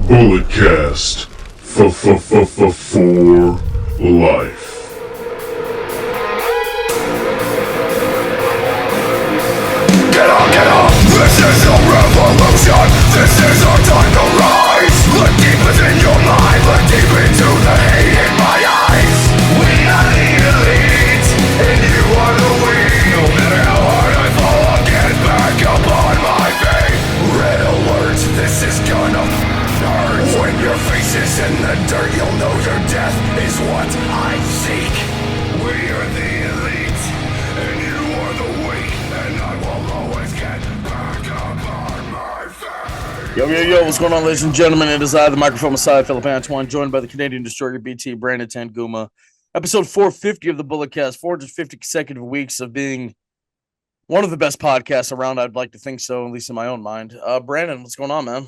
Bulletcast for life. Get up! This is a revolution! This is our time to rise! Look deep within your mind, look deep into the hate in my eyes. We are the elite, and you are the weak. No matter how hard I fall, I'll get back up on my feet. Red alert, this is gonna hurt. When your face is in the dirt, you'll know your death is what I seek. We are the elite, and you are the weak, and I will always get back up on my feet. Yo, what's going on, ladies and gentlemen? It is I, the microphone Messiah, Phillip Brandon, joined by the Canadian Destroyer BT, Brandon Tanguma. Episode 450 of the Bulletcast, 450 consecutive weeks of being one of the best podcasts around. I'd like to think so, at least in my own mind. Brandon, what's going on, man?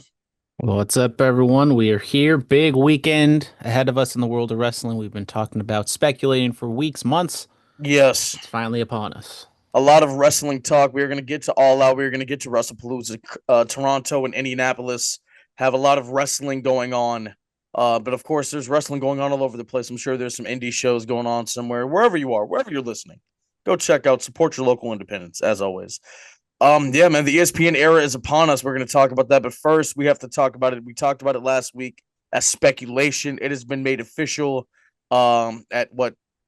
What's up, everyone? We are here. Big weekend ahead of us in the world of wrestling. We've been talking about speculating for weeks, months. Yes. It's finally upon us. A lot of wrestling talk. We're going to get to All Out. We're going to get to Wrestlepalooza. Toronto and Indianapolis have a lot of wrestling going on. But, of course, there's wrestling going on all over the place. I'm sure there's some indie shows going on somewhere. Wherever you are, wherever you're listening, go check out, support your local independents, as always. Yeah, man, the ESPN era is upon us. We're going to talk about that. But first, we have to talk about it. We talked about it last week as speculation. It has been made official at,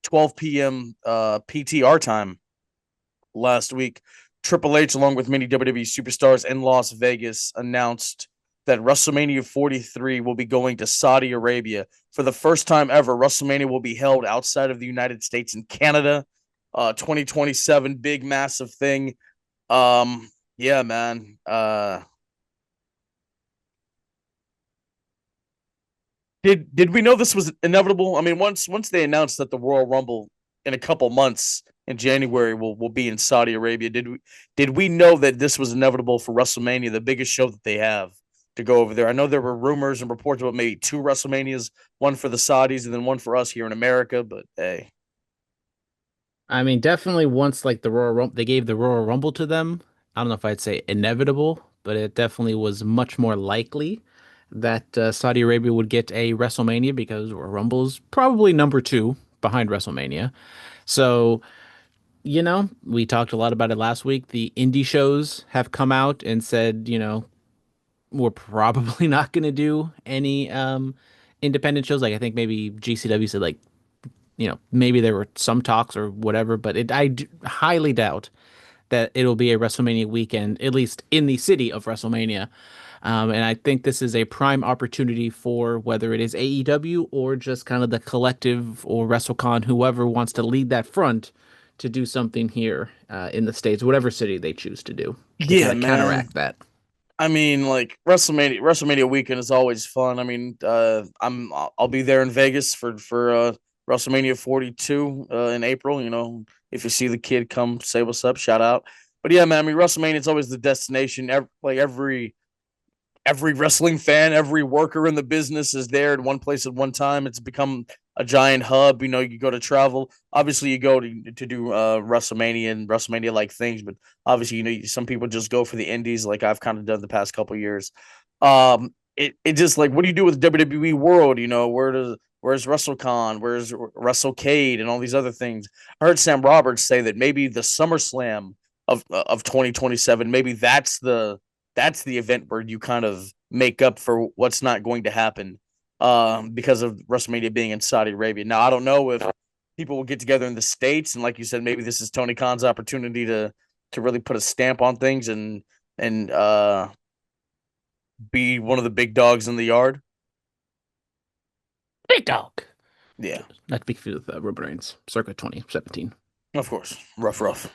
12 p.m. PTR time last week. Triple H, along with many WWE superstars in Las Vegas, announced that WrestleMania 43 will be going to Saudi Arabia. For the first time ever, WrestleMania will be held outside of the United States and Canada. 2027, big, massive thing. Yeah, man. Did we know this was inevitable? I mean, once they announced that the Royal Rumble in a couple months in January will be in Saudi Arabia, did we know that this was inevitable for WrestleMania, the biggest show that they have, to go over there? I know there were rumors and reports about maybe two WrestleManias, one for the Saudis and then one for us here in America, but hey. I mean, definitely once like the Royal Rumble, they gave the Royal Rumble to them. I don't know if I'd say inevitable, but it definitely was much more likely that Saudi Arabia would get a WrestleMania because Royal Rumble is probably number 2 behind WrestleMania. So, we talked a lot about it last week. The indie shows have come out and said, we're probably not going to do any independent shows. Like I think maybe GCW said like, maybe there were some talks or whatever, but I highly doubt that it'll be a WrestleMania weekend, at least in the city of WrestleMania. And I think this is a prime opportunity for whether it is AEW or just kind of the collective or WrestleCon, whoever wants to lead that front to do something here in the States, whatever city they choose to do. Yeah, man. Counteract that. I mean, like WrestleMania weekend is always fun. I mean, I'll be there in Vegas for WrestleMania 42 in April. If you see the kid, come say what's up, shout out. But yeah, man, I mean, WrestleMania is always the destination. Every wrestling fan, every worker in the business is there in one place at one time. It's become a giant hub. You go to travel. Obviously, you go to do WrestleMania and WrestleMania like things, but obviously, some people just go for the indies, like I've kind of done the past couple of years. It just like, what do you do with the WWE world? Where's WrestleCon? Where's WrestleCade and all these other things? I heard Sam Roberts say that maybe the SummerSlam of 2027, maybe that's the event where you kind of make up for what's not going to happen because of WrestleMania being in Saudi Arabia. Now, I don't know if people will get together in the States, and like you said, maybe this is Tony Khan's opportunity to really put a stamp on things and be one of the big dogs in the yard. Big dog. Yeah. Not to be confused with Roman Reigns, circa 2017. Of course. Rough.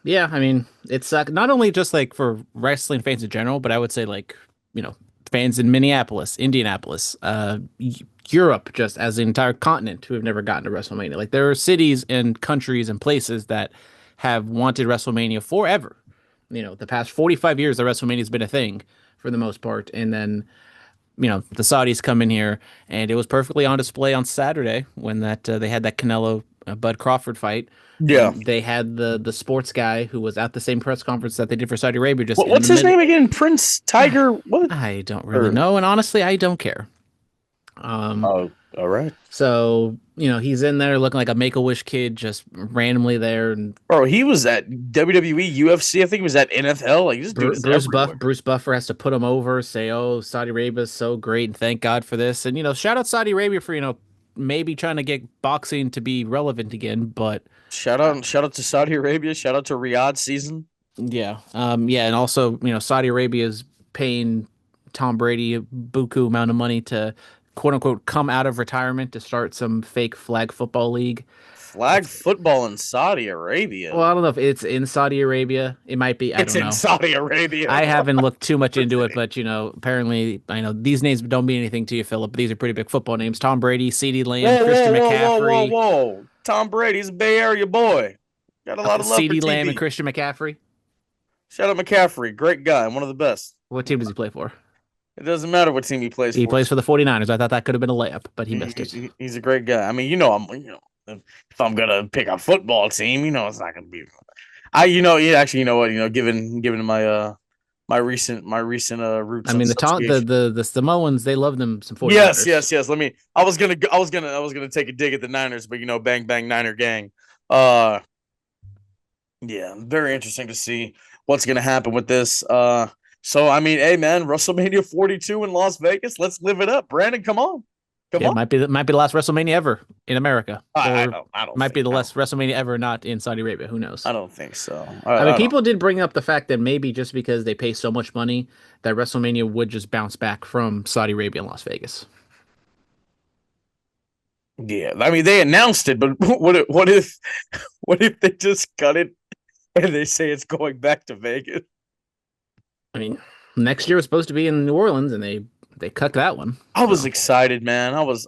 Yeah, I mean, it's not only just like for wrestling fans in general, but I would say like, fans in Minneapolis, Indianapolis, Europe, just as an entire continent who have never gotten to WrestleMania. Like there are cities and countries and places that have wanted WrestleMania forever. The past 45 years, the WrestleMania has been a thing for the most part. And then the Saudis come in here, and it was perfectly on display on Saturday when they had that Canelo Bud Crawford fight. Yeah. And they had the sports guy who was at the same press conference that they did for Saudi Arabia just in the What's his middle. name again? Prince Tiger? What? I don't really Or know, and honestly, I don't care. Um, oh, all right, so he's in there looking like a Make-A-Wish kid, just randomly there, and bro. He was at WWE, UFC. I think he was at NFL. Like this dude is everywhere. Bruce Buffer has to put him over, say, "Oh, Saudi Arabia is so great, and thank God for this." And shout out Saudi Arabia for maybe trying to get boxing to be relevant again. But Shout out to Saudi Arabia. Shout out to Riyadh season. yeah, yeah, and also Saudi Arabia is paying Tom Brady a buku amount of money to quote unquote come out of retirement to start some fake flag football league. Flag football in Saudi Arabia. Well, I don't know if it's in Saudi Arabia. It might be. I It's don't in know. Saudi Arabia. I haven't looked too much into it, but apparently, I know these names don't mean anything to you, Philip. But these are pretty big football names: Tom Brady, CeeDee Lamb, Christian McCaffrey, whoa! Tom Brady's a Bay Area boy. Got a lot of love for CeeDee TV. Lamb and Christian McCaffrey. Shout out McCaffrey, great guy, one of the best. What team does he play for? It doesn't matter what team he plays for. He plays for the 49ers. I thought that could have been a layup, but he missed it. He's a great guy. I mean, if I'm gonna pick a football team, it's not gonna be. Actually, you know what? Given my recent roots. I mean, the Samoans, they love them some 49ers. Yes. I was gonna take a dig at the Niners, but bang bang Niner gang. Yeah, very interesting to see what's gonna happen with this. So I mean, hey man, WrestleMania 42 in Las Vegas. Let's live it up, Brandon. Come on. Might be the last WrestleMania ever in America. I don't. Might be the last WrestleMania ever not in Saudi Arabia. Who knows? I don't think so. I mean, people did bring up the fact that maybe just because they pay so much money, that WrestleMania would just bounce back from Saudi Arabia and Las Vegas. Yeah, I mean, they announced it, but what if they just cut it and they say it's going back to Vegas? I mean, next year was supposed to be in New Orleans, and they cut that one. I was excited, man. I was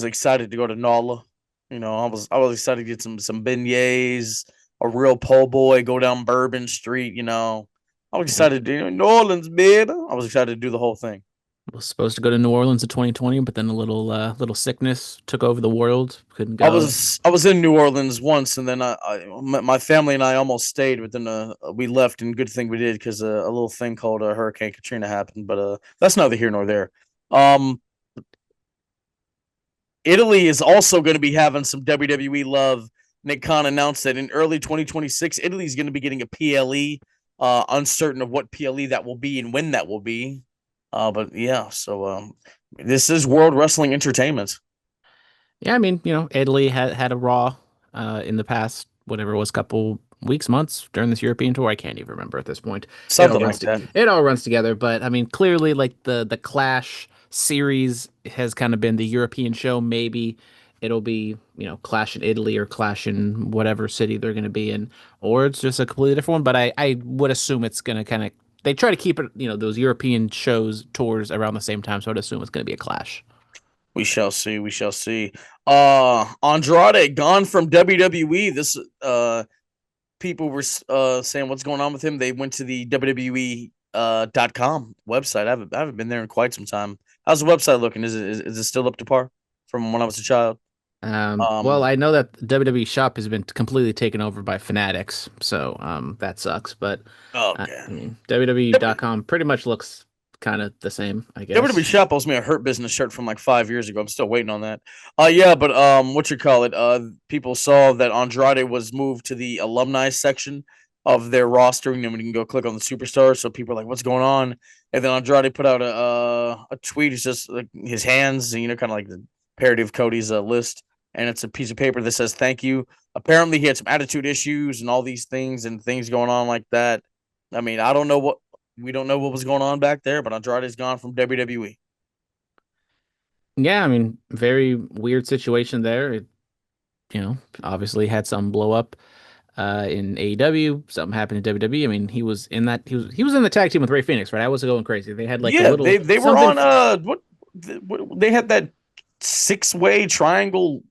excited to go to NOLA. I was excited to get some beignets, a real po' boy, go down Bourbon Street. I was excited to New Orleans, man. I was excited to do the whole thing. I was supposed to go to New Orleans in 2020, but then a little sickness took over the world. Couldn't go. I was in New Orleans once, and then my family and I almost stayed, but then we left, and good thing we did because a little thing called Hurricane Katrina happened. But that's neither here nor there. Italy is also going to be having some WWE love. Nick Khan announced that in early 2026, Italy is going to be getting a PLE. Uncertain of what PLE that will be and when that will be. But yeah, so this is World Wrestling Entertainment. Yeah, I mean, Italy had a Raw in the past, whatever it was, couple weeks, months during this European tour. I can't even remember at this point. Something like that. It all runs together, but I mean, clearly, like the Clash series has kind of been the European show. Maybe it'll be Clash in Italy or Clash in whatever city they're going to be in, or it's just a completely different one. But I would assume it's going to kind of. They try to keep it, those European tours around the same time, so I'd assume it's going to be a clash. We shall see. Andrade gone from WWE. This people were saying what's going on with him. They went to the WWE.com website. I haven't been there in quite some time. How's the website looking? Is it still up to par from when I was a child? Well, I know that WWE shop has been completely taken over by Fanatics, so that sucks. But okay. I mean, WWE.com pretty much looks kind of the same, I guess. WWE shop owes me a Hurt Business shirt from like 5 years ago. I'm still waiting on that. Yeah, but what you call it? People saw that Andrade was moved to the alumni section of their roster, and then we can go click on the superstars. So people are like, "What's going on?" And then Andrade put out a tweet. It's just like his hands, kind of like the parody of Cody's list. And it's a piece of paper that says thank you. Apparently, he had some attitude issues and all these things going on like that. I mean, we don't know what was going on back there, but Andrade's gone from WWE. Yeah, I mean, very weird situation there. It, obviously had some blow up in AEW. Something happened in WWE. I mean, he was in the tag team with Rey Fenix, right? I was going crazy. They had like a little. They were on what they had that 6-way triangle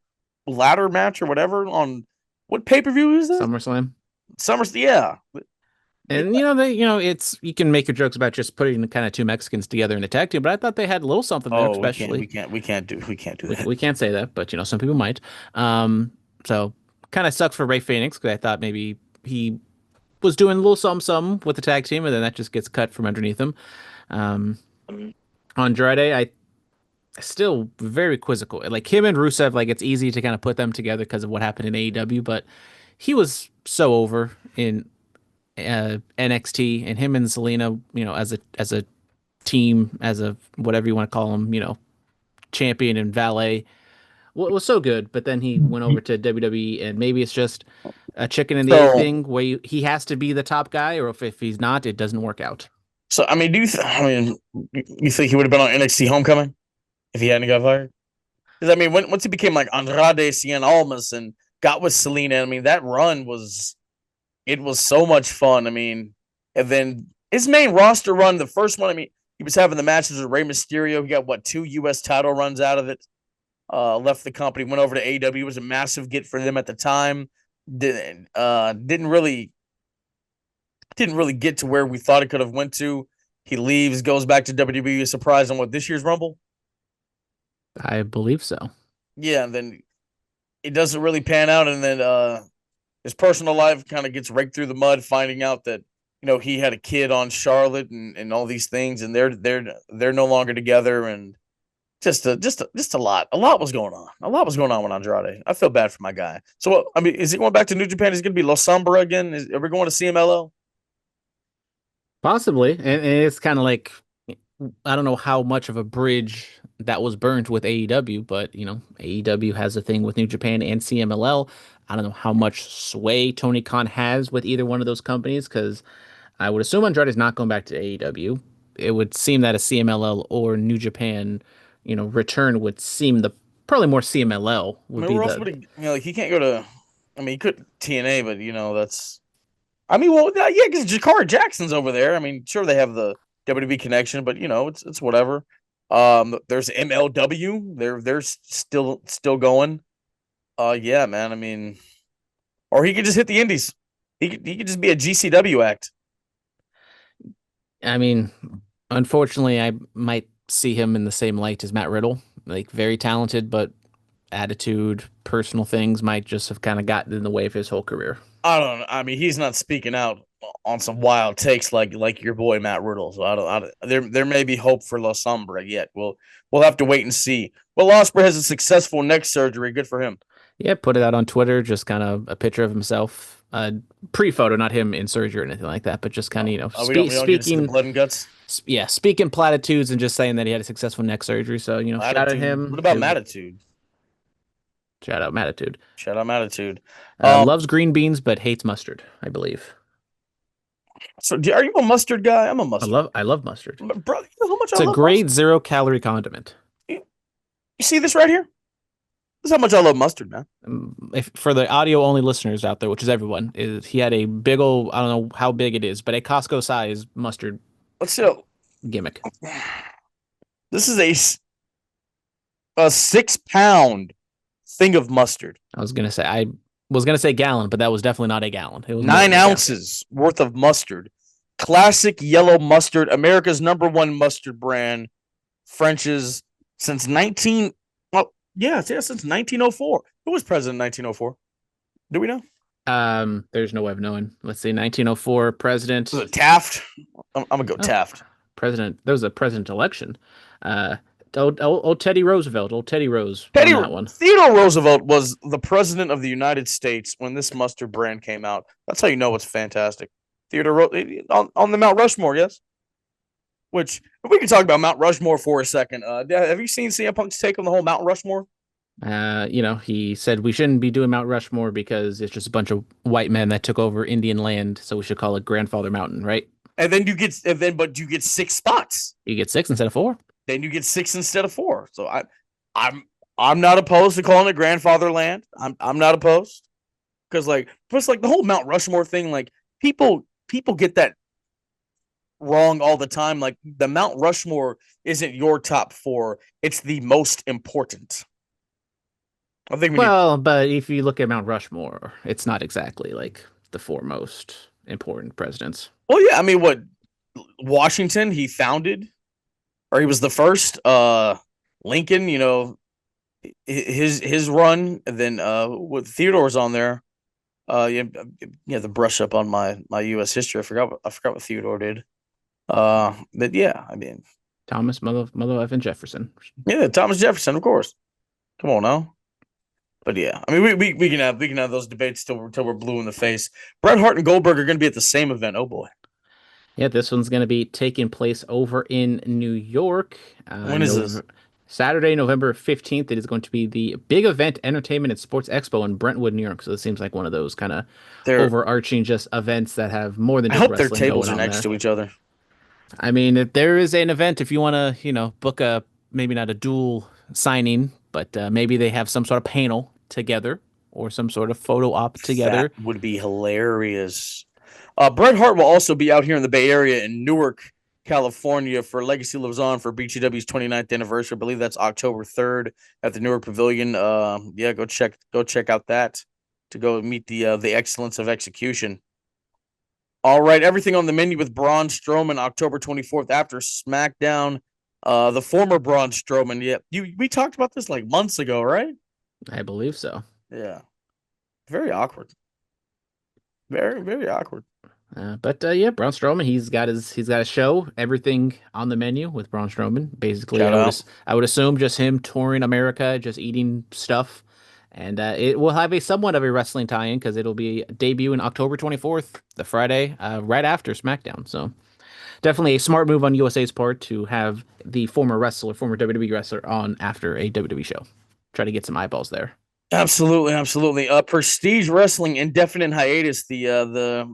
ladder match or whatever on what pay-per-view is that? SummerSlam. Yeah. And it's you can make your jokes about just putting kind of two Mexicans together in a tag team, but I thought they had a little something there, Oh, we can't, especially. we can't do We, that. we can't say that, but some people might. So kind of sucks for Ray Phoenix because I thought maybe he was doing a little something with the tag team, and then that just gets cut from underneath him. Um, Andrade, I still very quizzical. Like him and Rusev, like it's easy to kind of put them together because of what happened in AEW, but he was so over in NXT, and him and Selena, as a team, as a whatever you want to call them, champion and valet, was so good. But then he went over to WWE, and maybe it's just a chicken and the egg So, thing where he has to be the top guy, or if he's not, it doesn't work out. so I mean, you think he would have been on NXT Homecoming if he hadn't got fired? Because I mean, once he became like Andrade Cien Almas and got with Selena, I mean, that run was it was so much fun. I mean, and then his main roster run, the first one, I mean, he was having the matches with Rey Mysterio. He got what, 2 U.S. title runs out of it. Left the company, went over to AEW. It was a massive get for them at the time. Didn't really get to where we thought it could have went to. He leaves, goes back to WWE. Surprised on what, this year's Rumble? I believe so. Yeah, and then it doesn't really pan out, and then his personal life kind of gets raked through the mud, finding out that he had a kid on Charlotte and all these things, and they're no longer together, and just a lot. A lot was going on. A lot was going on with Andrade. I feel bad for my guy. So I mean, is he going back to New Japan? Is it going to be Los Sombra again? Are we going to CMLL? Possibly, and it's kind of like I don't know how much of a bridge that was burnt with AEW, but AEW has a thing with New Japan and CMLL. I don't know how much sway Tony Khan has with either one of those companies because I would assume Andrade is not going back to AEW. It would seem that a CMLL or New Japan, return would seem the probably more CMLL I would mean, be where else the. would like he can't go to? I mean, he could TNA, but that's. I mean, well, yeah, because Jakar Jackson's over there. I mean, sure they have the WWE connection, but it's whatever. There's MLW. They're still going. Yeah, man. I mean, or he could just hit the Indies. He could just be a GCW act. I mean, unfortunately, I might see him in the same light as Matt Riddle, like very talented, but attitude, personal things might just have kind of gotten in the way of his whole career. I don't know. I mean, he's not speaking out on some wild takes like your boy Matt Riddle. So I don't there may be hope for La Sombra yet. We'll have to wait and see. Well, Ospreay has a successful neck surgery. Good for him. Yeah, put it out on Twitter, just kind of a picture of himself, pre-photo, not him in surgery or anything like that, but just kind of, We don't get to see the blood and guts. Yeah, speaking platitudes and just saying that he had a successful neck surgery. So, shout out him. What about Matitude? Shout out Matitude. Shout out Matitude. Loves green beans but hates mustard, I believe. So are you a mustard guy? I'm a mustard. I love mustard. Bro, you know how much It's I a love great mustard? 0-calorie condiment. You see this right here? This is how much I love mustard, man. If for the audio only listeners out there, which is everyone, is he had a big old, I don't know how big it is, but a Costco size mustard Let's see. gimmick. This is a 6-pound thing of mustard. I was gonna say gallon, but that was definitely not a gallon. It was 9 ounces worth of mustard. Classic yellow mustard, America's #1 mustard brand. French's since 19. Well, yeah, since 1904. Who was president in 1904? Do we know? There's no way of knowing. Let's see, 1904 president. Was it Taft? I'm gonna go Taft. President. There was a president election. Old Teddy Roosevelt. Old Teddy Rose won Teddy that one. Theodore Roosevelt was the president of the United States when this mustard brand came out. That's how you know it's fantastic. Theodore on the Mount Rushmore, yes. Which we can talk about Mount Rushmore for a second. Have you seen CM Punk's take on the whole Mount Rushmore? He said we shouldn't be doing Mount Rushmore because it's just a bunch of white men that took over Indian land, so we should call it Grandfather Mountain, right? But you get 6 spots. You get 6 instead of 4. Then you get 6 instead of 4. So I'm not opposed to calling it Grandfather Land. I'm not opposed because plus the whole Mount Rushmore thing, like people get that wrong all the time. Like the Mount Rushmore isn't your top 4; it's the most important. I think. But if you look at Mount Rushmore, it's not exactly like the 4 most important presidents. Well, yeah, I mean, what Washington he founded, or he was the first. Lincoln, his run, and then with Theodore's on there. Yeah, the brush up on my U.S. history. I forgot what Theodore did. But yeah, I mean, Thomas Mother F. and Jefferson. yeah, Thomas Jefferson, of course. Come on now. But yeah, I mean, we can have those debates till we're blue in the face. Bret Hart and Goldberg are going to be at the same event. Oh boy, Yeah, this one's going to be taking place over in New York. when is this? Saturday, November 15th. It is going to be the Big Event Entertainment and Sports Expo in Brentwood, New York. So it seems like one of those kind of They're. overarching just events that have more than I just hope their wrestling tables going are on next there. to each other. I mean, if there is an event, if you want to, book a maybe not a dual signing, but maybe they have some sort of panel together or some sort of photo op That together. would be hilarious. Bret Hart will also be out here in the Bay Area in Newark, California for Legacy Lives On for BTW's 29th anniversary. I believe that's October 3rd at the Newark Pavilion. Yeah, go check out that to go meet the excellence of execution. All right, everything on the menu with Braun Strowman October 24th after SmackDown. The former Braun Strowman. Yeah, we talked about this like months ago, right? I believe so. Yeah. Very awkward. Very, very awkward. But yeah, Braun Strowman, he's got a show, everything on the menu with Braun Strowman. Basically, Shout out. I would assume just him touring America, just eating stuff, and it will have a somewhat of a wrestling tie-in because it'll be debuting October 24th, the Friday, right after SmackDown. So definitely a smart move on USA's part to have the former WWE wrestler on after a WWE show. Try to get some eyeballs there. Absolutely, absolutely. Prestige Wrestling indefinite hiatus. The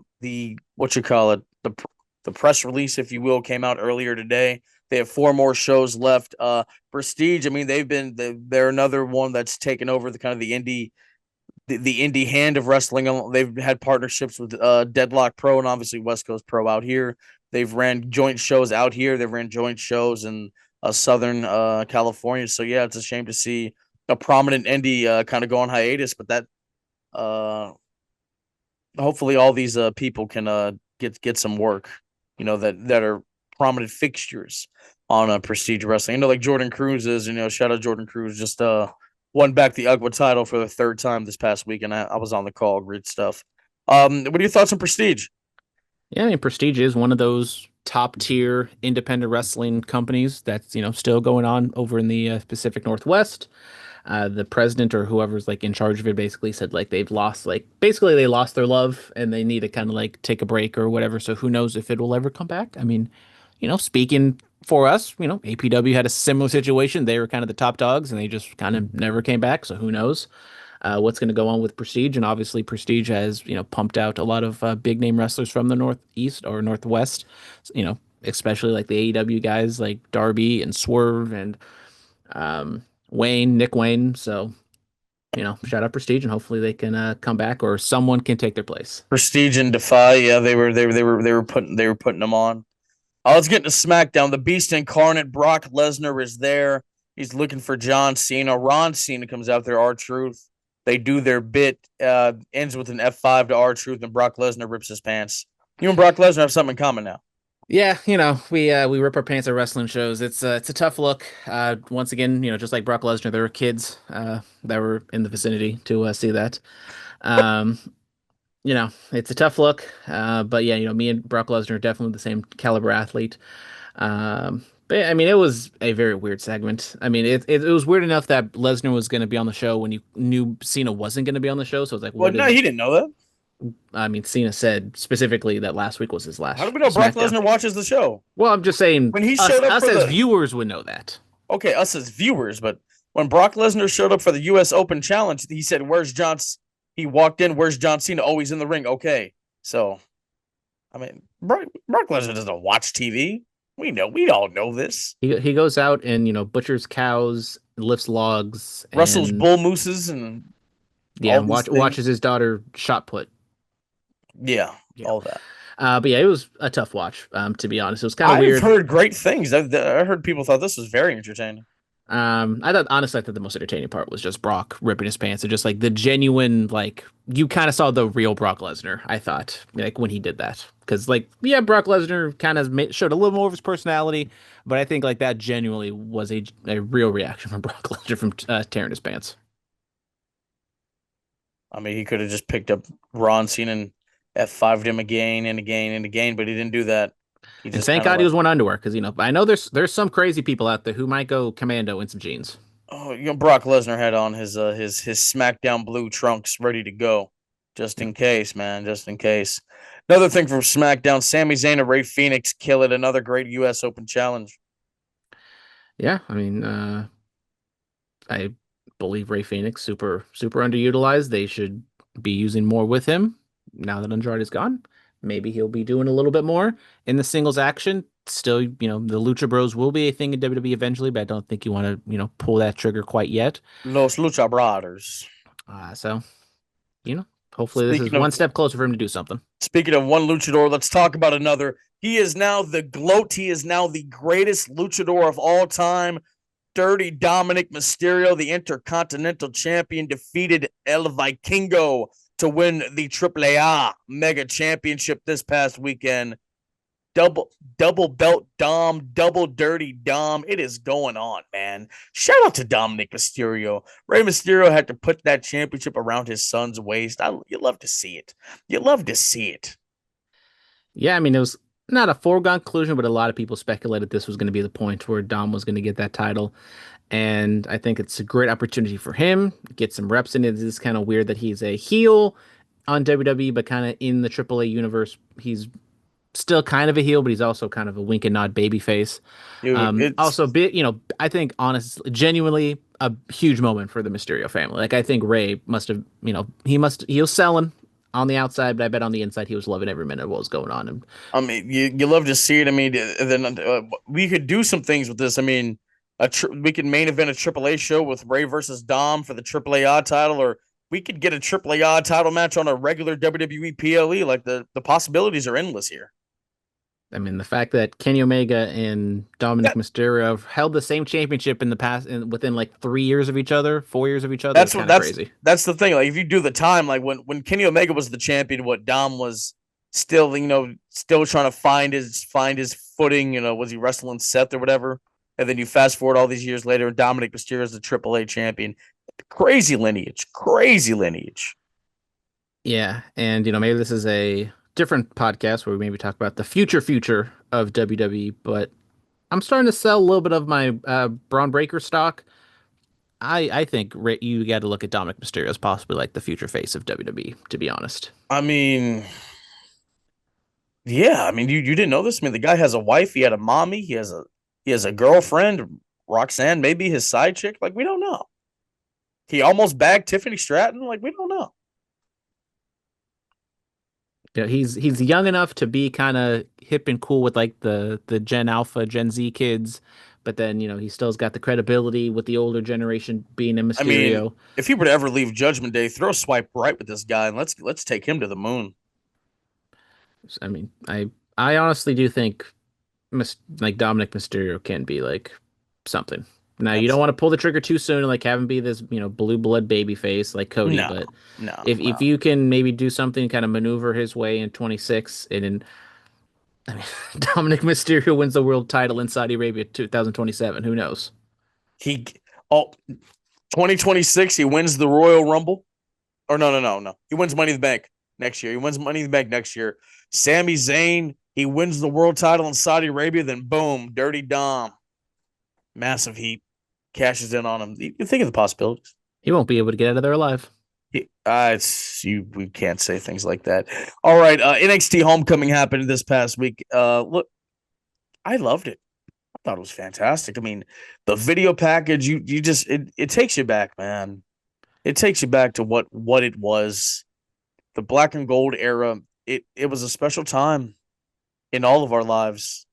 what you call it, the press release, if you will, came out earlier today. They have 4 more shows left. Prestige. I mean, they're another one that's taken over the kind of the indie hand of wrestling. They've had partnerships with Deadlock Pro and obviously West Coast Pro out here. They've ran joint shows out here. They've ran joint shows in Southern California. So yeah, it's a shame to see a prominent indie kind of go on hiatus, but that uh, hopefully all these people can get some work, that are prominent fixtures on Prestige Wrestling. Like Jordan Cruz is, shout out Jordan Cruz, just won back the UGWA title for the 3rd time this past week, and I was on the call. Great stuff. What are your thoughts on Prestige? Yeah, I mean, Prestige is one of those top tier independent wrestling companies that's still going on over in the Pacific Northwest. The president or whoever's like in charge of it basically said like they lost their love and they need to kind of like take a break or whatever. So who knows if it will ever come back? I mean, speaking for us, APW had a similar situation. They were kind of the top dogs and they just kind of never came back. So who knows what's going to go on with Prestige? And obviously, Prestige has pumped out a lot of big name wrestlers from the Northeast or Northwest. Especially like the AEW guys like Darby and Swerve and Nick Wayne. So, shout out Prestige, and hopefully they can come back or someone can take their place. Prestige and Defy, yeah, they were putting them on. Let's get to SmackDown. The Beast Incarnate, Brock Lesnar, is there. He's looking for John Cena. Ron Cena comes out there. R-Truth. They do their bit. Ends with an F5 to R-Truth, and Brock Lesnar rips his pants. You and Brock Lesnar have something in common now. Yeah, we rip our pants at wrestling shows. It's a tough look. Once again, just like Brock Lesnar, there were kids that were in the vicinity to see that. Um, it's a tough look. But yeah, me and Brock Lesnar are definitely the same caliber athlete. But I mean, it was a very weird segment. I mean, it was weird enough that Lesnar was going to be on the show when you knew Cena wasn't going to be on the show. So it's like, Well, no, he didn't know that. I mean, Cena said specifically that last week was his last. How do we know Brock Lesnar watches the show? Well, I'm just saying when he showed up us as viewers would know that. Okay, us as viewers, but when Brock Lesnar showed up for the U.S. Open Challenge, he said, "Where's John?" He walked in. Where's John Cena? Oh, he's in the ring. Okay, so I mean, Brock Lesnar doesn't watch TV. We all know this. He goes out and butchers cows, lifts logs, Russell's bull mooses, and watches his daughter shot put. Yeah, all that. But yeah, it was a tough watch. To be honest, it was kind of weird. I've heard great things. I heard people thought this was very entertaining. I thought the most entertaining part was just Brock ripping his pants and just like the genuine, like you kind of saw the real Brock Lesnar. I thought like when he did that because like yeah, Brock Lesnar kind of showed a little more of his personality, but I think like that genuinely was a real reaction from Brock Lesnar from tearing his pants. I mean, he could have just picked up Ron Cena and F5'd him again and again and again, but he didn't do that. He And just thank kind of God he like, was wearing underwear because I know there's some crazy people out there who might go commando in some jeans. oh, Brock Lesnar had on his SmackDown blue trunks ready to go, just Yeah, in case, man, just in case. Another thing from SmackDown: Sami Zayn and Ray Phoenix kill it. Another great U.S. Open challenge. yeah. I mean, I believe Ray Phoenix super underutilized. They should be using more with him now that Andrade is gone. Maybe he'll be doing a little bit more in the singles action. Still, the Lucha Bros will be a thing in WWE eventually, but I don't think you want to, pull that trigger quite yet. Los Lucha Brothers. So, you know, hopefully this is Speaking one of step closer for him to do something. speaking of one luchador, let's talk about another. He is now the GLOAT. He is now the greatest luchador of all time. Dirty Dominic Mysterio, the Intercontinental Champion, defeated El Vikingo to win the AAA Mega Championship this past weekend. Double belt Dom, double dirty Dom. It is going on, man. Shout out to Dominic Mysterio. Rey Mysterio had to put that championship around his son's waist. You love to see it. You love to see it. Yeah, I mean, it was not a foregone conclusion, but a lot of people speculated this was going to be the point where Dom was going to get that title. And I think it's a great opportunity for him, get some reps in it. It's kind of weird that he's a heel on WWE, but kind of in the AAA universe, he's still kind of a heel, but he's also kind of a wink and nod baby face. Dude, Also, I think honestly, genuinely a huge moment for the Mysterio family. Like I think Ray must have, he was selling on the outside, but I bet on the inside he was loving every minute of what was going on. And I mean, you love to see it. I mean, then we could do some things with this. I mean, we could main event a AAA show with Ray versus Dom for the AAA title, or we could get a AAA title match on a regular WWE PLE. Like the possibilities are endless here. I mean, the fact that Kenny Omega and Dominic That, Mysterio have held the same championship in the past, within like 3 years of each other, 4 years of each other, is that's what kind of crazy. that's the thing. Like if you do the time, like when Kenny Omega was the champion, what Dom was still still trying to find his footing. Was he wrestling Seth or whatever? And then you fast forward all these years later, and Dominic Mysterio is the AAA champion. Crazy lineage, crazy lineage. Yeah, and maybe this is a different podcast where we maybe talk about the future of WWE, but I'm starting to sell a little bit of my Braun Breaker stock. I think you got to look at Dominic Mysterio as possibly like the future face of WWE, to be honest. I mean, yeah. I mean, you didn't know this. I mean, the guy has a wife. He had a mommy. He has a girlfriend, Roxanne, maybe his side chick. Like we don't know. He almost bagged Tiffany Stratton. Like we don't know. He's young enough to be kind of hip and cool with like the Gen Alpha, Gen Z kids, but then he still's got the credibility with the older generation being a I mean, Mysterio. if he were to ever leave Judgment Day, throw a swipe right with this guy and let's take him to the moon. I mean, I honestly do think like Dominic Mysterio can be like something. Now you don't That's want to pull the trigger too soon and like have him be this blue blood baby face like Cody, no, but no, if no. you can maybe do something kind of maneuver his way in 26 and in I mean Dominic Mysterio wins the world title in Saudi Arabia 2027, who knows? He oh 2026, he wins the Royal Rumble. Or no. He wins Money in the Bank next year. He wins Money in the Bank next year. Sami Zayn, he wins the world title in Saudi Arabia, then boom, Dirty Dom. Massive heat. Cashes in on him. You think of the possibilities. He won't be able to get out of there alive. We can't say things like that. All right, NXT Homecoming happened this past week. Look, I loved it. I thought it was fantastic. I mean, the video package, you just it takes you back, man. It takes you back to what it was. The black and gold era. It was a special time in all of our lives.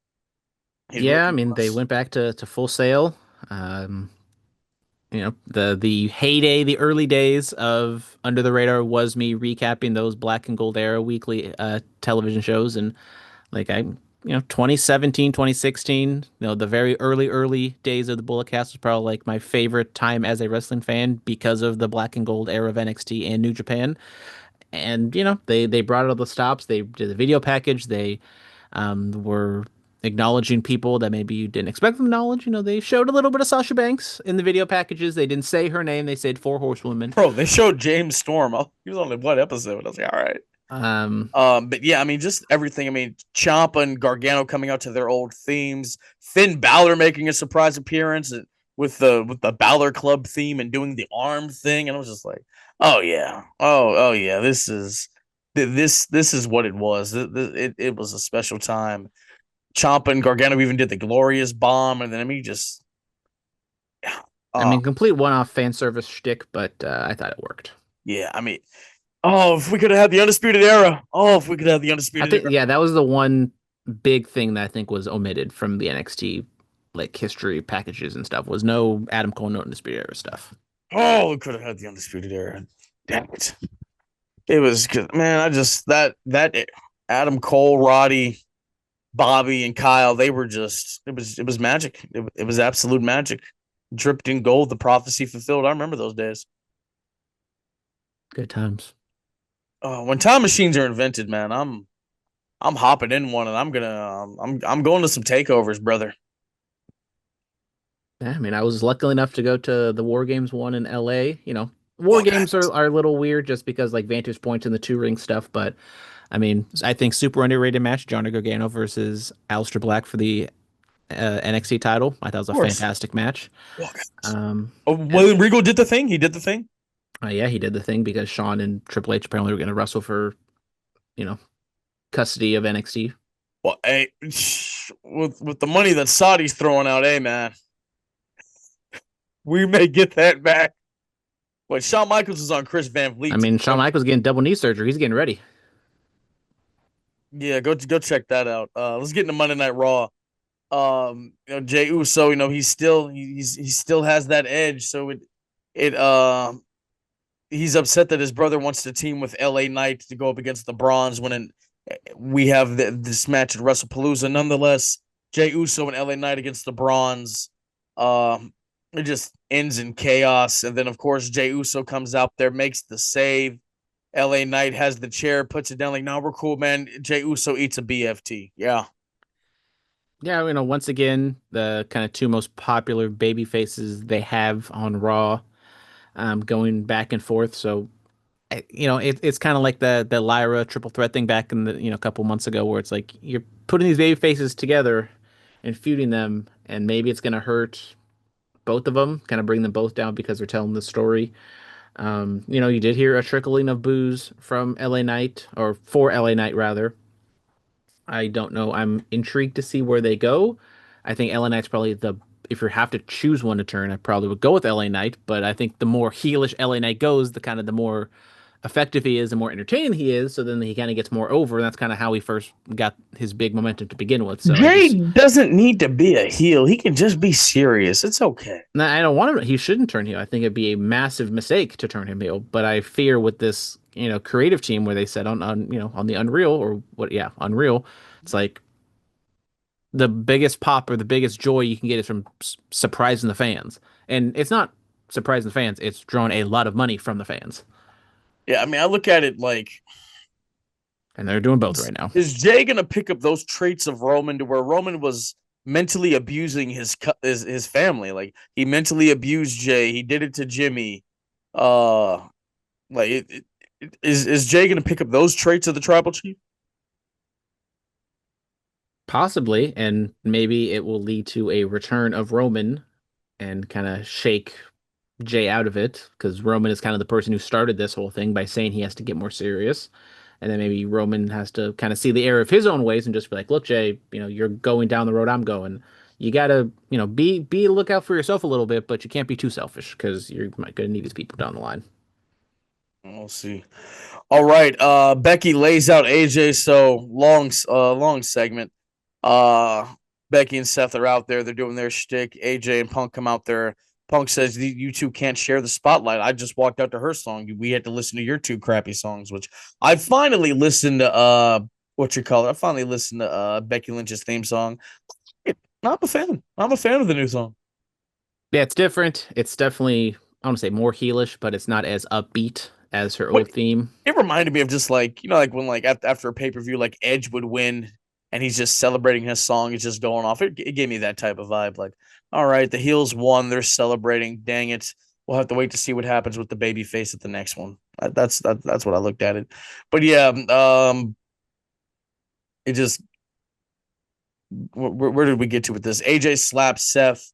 It Yeah, I really mean they was. went back to Full Sail. Um, the heyday, the early days of Under the Radar was me recapping those black and gold era weekly television shows, and like 2017, 2016, the very early days of the Bullet Cast was probably like my favorite time as a wrestling fan because of the black and gold era of NXT and New Japan. And, they brought all the stops. They did the video package. They were acknowledging people that maybe you didn't expect them to acknowledge. They showed a little bit of Sasha Banks in the video packages. They didn't say her name. They said four horsewomen. Bro, they showed James Storm. Oh, he was on the what episode? I was like, all right. But yeah, I mean, just everything. I mean, Ciampa and Gargano coming out to their old themes. Finn Balor making a surprise appearance with the Balor Club theme and doing the arm thing, and I was just like, oh yeah, oh yeah, this is what it was. It was a special time. Ciampa and Gargano even did the glorious bomb, and then I mean, just yeah, complete one-off fan service shtick, but I thought it worked. yeah. I mean, oh, if we could have had the Undisputed Era. Oh, if we could have the I Undisputed think, Era. yeah, that was the one big thing that I think was omitted from the NXT like history packages and stuff was no Adam Cole, no Undisputed Era stuff. Oh, we could have had the Undisputed Era. Damn it. It was good, man. I just that Adam Cole, Roddy, Bobby, and Kyle. They were just it was magic. It was absolute magic. Dripped in gold. The prophecy fulfilled. I remember those days. Good times. When time machines are invented, man, I'm hopping in one, and I'm going to some takeovers, brother. Yeah, I mean, I was lucky enough to go to the War Games one in LA. War Games are a little weird just because like vantage points and the two ring stuff, but I mean, I think super underrated match, Johnny Gargano versus Aleister Black for the NXT title. I thought it was a fantastic match. Well, Regal did the thing. He did the thing. Yeah, he did the thing because Shawn and Triple H apparently were going to wrestle for, custody of NXT. Well, hey, with the money that Saudi's throwing out, hey man, we may get that back. But Shawn Michaels is on Chris Van Vliet. I mean, Shawn Michaels getting double knee surgery. He's getting ready. Yeah, go check that out. Let's get into Monday Night Raw. Jey Uso, he still has that edge. So he's upset that his brother wants to team with LA Knight to go up against the Bronze when we have this match at Wrestlepalooza. Nonetheless, Jey Uso and LA Knight against the Bronze. It just ends in chaos. And then, of course, Jey Uso comes out there, makes the save. LA Knight has the chair, puts it down like, no, we're cool, man. Jey Uso eats a BFT. Yeah. Yeah, once again, the kind of two most popular baby faces they have on Raw going back and forth. So, it's kind of like the Lyra triple threat thing back in the, a couple months ago where it's like you're putting these baby faces together and feuding them, and maybe it's going to hurt both of them, kind of bring them both down because they're telling the story. You did hear a trickling of boos from LA Knight, or for LA Knight rather. I don't know. I'm intrigued to see where they go. I think LA Knight's probably if you have to choose one to turn, I probably would go with LA Knight, but I think the more heelish LA Knight goes, the more effective he is, the more entertaining he is. So then he kind of gets more over. And that's kind of how he first got his big momentum to begin with. So Jay doesn't need to be a heel. He can just be serious. It's okay. No, I don't want him. He shouldn't turn heel. I think it'd be a massive mistake to turn him heel. But I fear with this, creative team where they said on the Unreal or what? Yeah, Unreal. It's like the biggest pop or the biggest joy you can get is from surprising the fans. And it's not surprising the fans. It's drawn a lot of money from the fans. Yeah, I mean, I look at it like, and they're doing both right now. Is Jay going to pick up those traits of Roman to where Roman was mentally abusing his family? Like he mentally abused Jay. He did it to Jimmy. Is Jay going to pick up those traits of the Tribal Chief? Possibly, and maybe it will lead to a return of Roman and kind of shake Jay out of it, because Roman is kind of the person who started this whole thing by saying he has to get more serious. And then maybe Roman has to kind of see the error of his own ways and just be like, look, Jay, you're going down the road I'm going. You got to, be look out for yourself a little bit, but you can't be too selfish because you're going to need these people down the line. We'll see. All right. Becky lays out AJ. So long segment. Becky and Seth are out there. They're doing their shtick. AJ and Punk come out there. Punk says, you two can't share the spotlight. I just walked out to her song. We had to listen to your two crappy songs, which I finally listened to what you call it. I finally listened to Becky Lynch's theme song. I'm a fan. I'm a fan of the new song. Yeah, it's different. It's definitely, I want to say more heelish, but it's not as upbeat as her What old theme. it reminded me of just like like when like after a pay per view like Edge would win and he's just celebrating his song, it's just going off. It gave me that type of vibe. Like, all right, the heels won, they're celebrating. Dang it, we'll have to wait to see what happens with the baby face at the next one. That's what I looked at it. But yeah, it just where did we get to with this? AJ slaps Seth.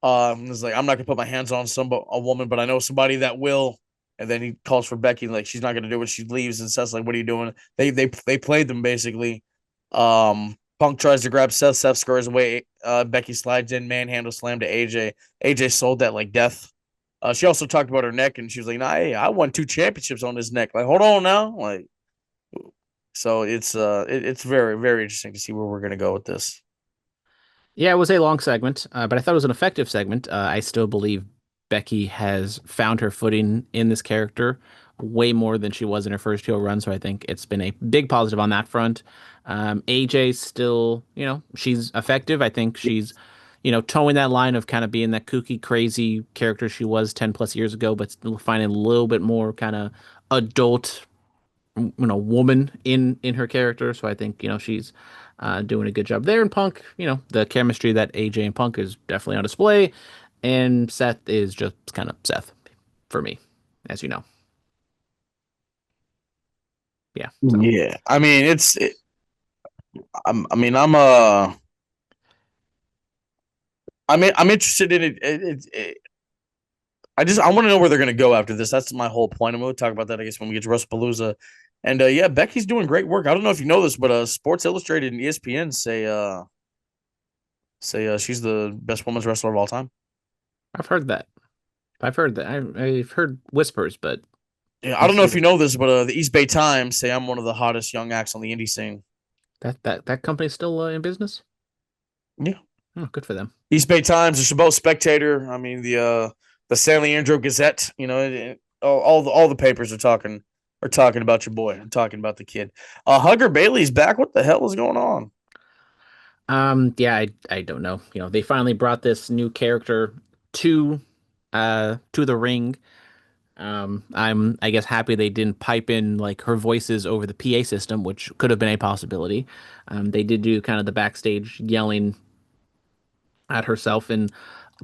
It's like I'm not gonna put my hands on a woman, but I know somebody that will. And then he calls for Becky, like she's not gonna do it. She leaves, and Seth's like, "What are you doing?" They played them basically. Punk tries to grab Seth. Seth scores away. Becky slides in, manhandle slam to AJ. AJ sold that like death. She also talked about her neck, and she was like, "Nah, hey, I won 2 championships on this neck." Like, hold on now, like. So it's very very interesting to see where we're gonna go with this. Yeah, it was a long segment, but I thought it was an effective segment. I still believe Becky has found her footing in this character way more than she was in her first heel run, so I think it's been a big positive on that front. AJ still, she's effective. I think she's, towing that line of kind of being that kooky, crazy character she was 10 plus years ago, but still finding a little bit more kind of adult woman in her character. So I think she's doing a good job there. And Punk, the chemistry that AJ and Punk is definitely on display, and Seth is just kind of Seth for me, as you know. Yeah. So Yeah, I mean I mean I'm interested in it. I want to know where they're going to go after this. That's my whole point. And we'll talk about that, I guess, when we get to Wrestlepalooza. And yeah, Becky's doing great work. I don't know if you know this, but Sports Illustrated and ESPN say she's the best women's wrestler of all time. I've heard that. I've heard whispers, but Yeah, I don't know if exclusive. you know this, but the East Bay Times say I'm one of the hottest young acts on the indie scene. That company's still in business. Yeah, Oh, good for them. East Bay Times, the Chabot Spectator. I mean the San Leandro Gazette. All the papers are talking about your boy. I'm talking about the kid. Hugger Bailey's back. What the hell is going on? Yeah, I don't know. They finally brought this new character to to the ring. I guess happy they didn't pipe in like her voices over the PA system, which could have been a possibility. They did do kind of the backstage yelling at herself, and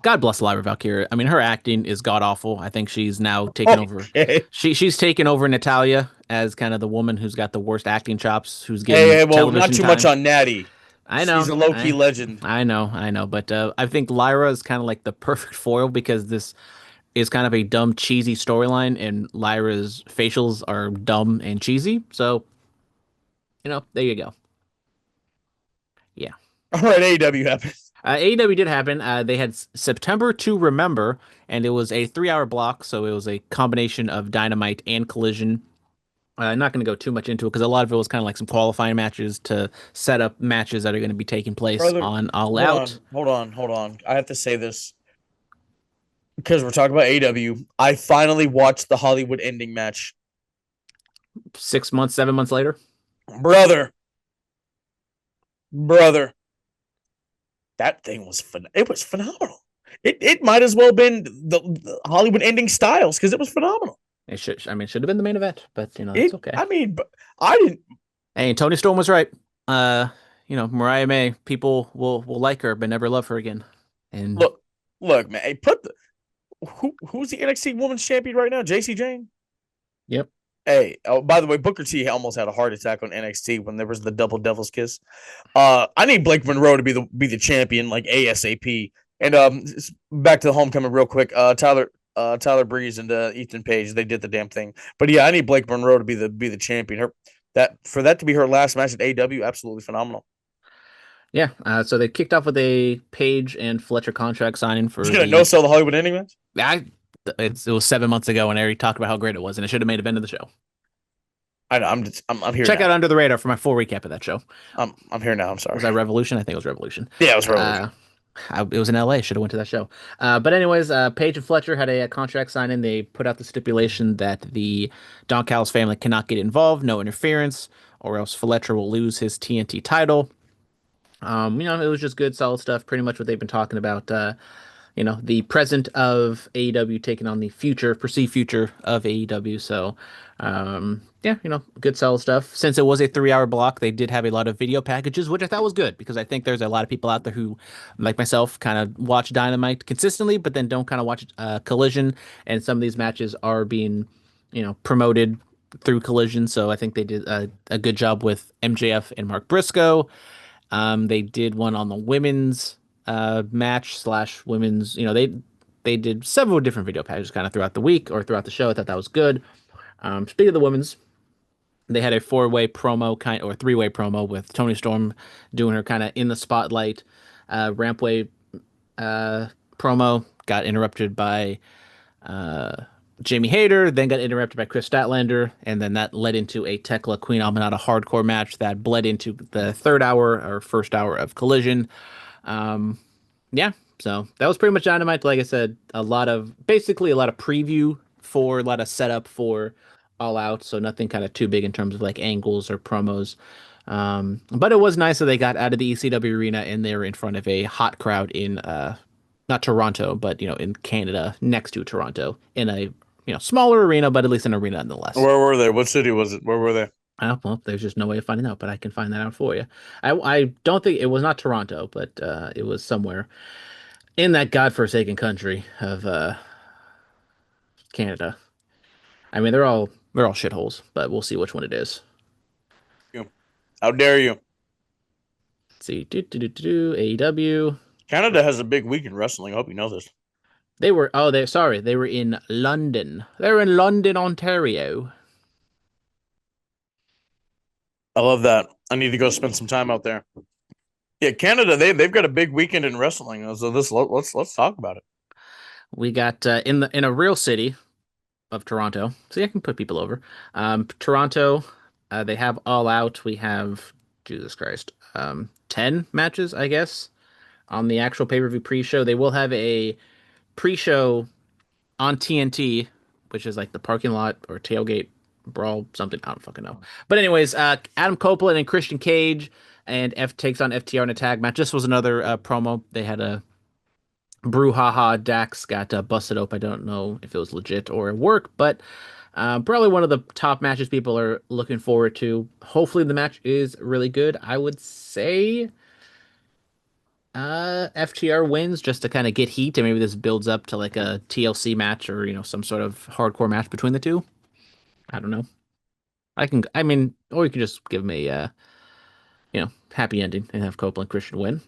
God bless Lyra Valkyria. I mean, her acting is god awful. I think she's now taken over. Okay. She's taken over Natalia as kind of the woman who's got the worst acting chops, who's Hey, getting hey, well, not television too much time. on Natty. I She's know, a low key legend. I know, but I think Lyra is kind of like the perfect foil because this is kind of a dumb, cheesy storyline, and Lyra's facials are dumb and cheesy. So, there you go. Yeah. All right, AEW happened. AEW did happen. They had September to Remember, and it was a 3 hour block. So it was a combination of Dynamite and Collision. I'm not going to go too much into it because a lot of it was kind of like some qualifying matches to set up matches that are going to be taking place Brother, on All Out. hold on. I have to say this because we're talking about AEW. I finally watched the Hollywood ending match. 6 months, 7 months later. Brother, brother, that thing was it was phenomenal. It might as well have been the Hollywood ending styles because it was phenomenal. Should have been the main event, but it's It, okay. I mean, but I didn't Hey, Tony Storm was right. Uh, Mariah May, people will like her but never love her again. And look, man. Hey, who's the NXT Women's Champion right now? JC Jane. yep. Hey, oh, by the way, Booker T almost had a heart attack on NXT when there was the double Devil's Kiss. I need Blake Monroe to be the champion like ASAP. And back to the Homecoming real quick. Tyler Breeze and Ethan Page, they did the damn thing. But yeah, I need Blake Monroe to be the champion. That to be her last match at AW, absolutely phenomenal. Yeah. So they kicked off with a Page and Fletcher contract signing for She's gonna no the. sell the Hollywood ending match. It was 7 months ago, and Eric talked about how great it was, and it should have made event of the show. I know. I'm here. Check now. out Under the Radar for my full recap of that show. I'm here now. I'm sorry. Was that Revolution? I think it was Revolution. Yeah, it was Revolution. It was in LA. Should have went to that show. But anyways, Paige and Fletcher had a contract signing. They put out the stipulation that the Don Callis family cannot get involved, no interference. or else Fletcher will lose his TNT title. It was just good, solid stuff. Pretty much what they've been talking about. The present of AEW taking on the future, perceived future of AEW. So, yeah, good solid stuff. Since it was a 3 hour block, they did have a lot of video packages, which I thought was good because I think there's a lot of people out there who, like myself, kind of watch Dynamite consistently, but then don't kind of watch Collision. And some of these matches are being, promoted through Collision. So I think they did a good job with MJF and Mark Briscoe. They did one on the women's match slash women's. They did several different video packages kind of throughout the week or throughout the show. I thought that was good. Speaking of the women's, they had a 4-way promo kind or 3-way promo with Toni Storm doing her kind of in the spotlight rampway promo. Got interrupted by Jamie Hayter, then got interrupted by Chris Statlander, and then that led into a Tekla Queen Aminata hardcore match that bled into the third hour or first hour of Collision. Yeah, so that was pretty much Dynamite. Like I said, basically a lot of preview for a lot of setup for All Out, so nothing kind of too big in terms of like angles or promos. But it was nice that they got out of the ECW arena and they were in front of a hot crowd in not Toronto, but in Canada next to Toronto in a smaller arena, but at least an arena nonetheless. Where were they? What city was it? Where were they? Well, there's just no way of finding out, but I can find that out for you. I don't think it was not Toronto, but it was somewhere in that godforsaken country of Canada. I mean, they're all shitholes, but we'll see which one it is. How dare you? Let's see, AEW. Canada has a big week in wrestling. I hope you know this. They were in London. They're in London, Ontario. I love that. I need to go spend some time out there. Yeah, Canada, they've got a big weekend in wrestling. So let's talk about it. We got in a real city of Toronto. See, I can put people over. Toronto, they have All Out. We have Jesus Christ, 10 matches, I guess, on the actual pay-per-view pre-show. They will have a pre-show on TNT, which is like the parking lot or tailgate brawl, something. I don't fucking know. But anyways, Adam Copeland and Christian Cage and F takes on FTR in a tag match. This was another promo. They had a brouhaha. Dax got busted up. I don't know if it was legit or at work, but probably one of the top matches people are looking forward to. Hopefully the match is really good. I would say FTR wins just to kind of get heat, and maybe this builds up to like a TLC match or some sort of hardcore match between the two. I don't know. Or you can just give me happy ending and have Copeland Christian win.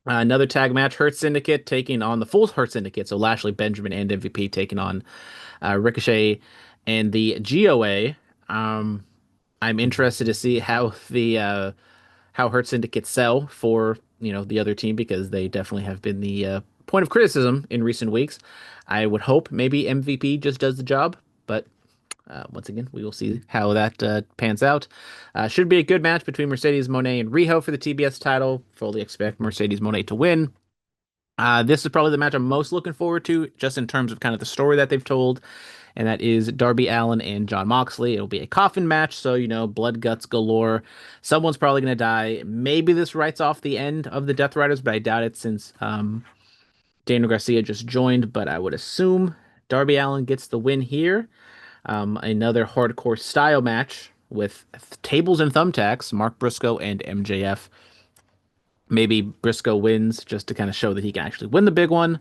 Another tag match, Hurt Syndicate taking on the full Hurt Syndicate. So Lashley, Benjamin, and MVP taking on Ricochet and the GOA. I'm interested to see how the how Hurt Syndicate sell for the other team because they definitely have been the point of criticism in recent weeks. I would hope maybe MVP just does the job, but once again, we will see how that pans out. Should be a good match between Mercedes Moné and Riho for the TBS title. Fully expect Mercedes Moné to win. This is probably the match I'm most looking forward to, just in terms of kind of the story that they've told, and that is Darby Allin and Jon Moxley. It'll be a coffin match, so blood guts galore. Someone's probably going to die. Maybe this writes off the end of the Death Riders, but I doubt it since Daniel Garcia just joined. But I would assume Darby Allin gets the win here. Another hardcore style match with tables and thumbtacks, Mark Briscoe and MJF. Maybe Briscoe wins just to kind of show that he can actually win the big one.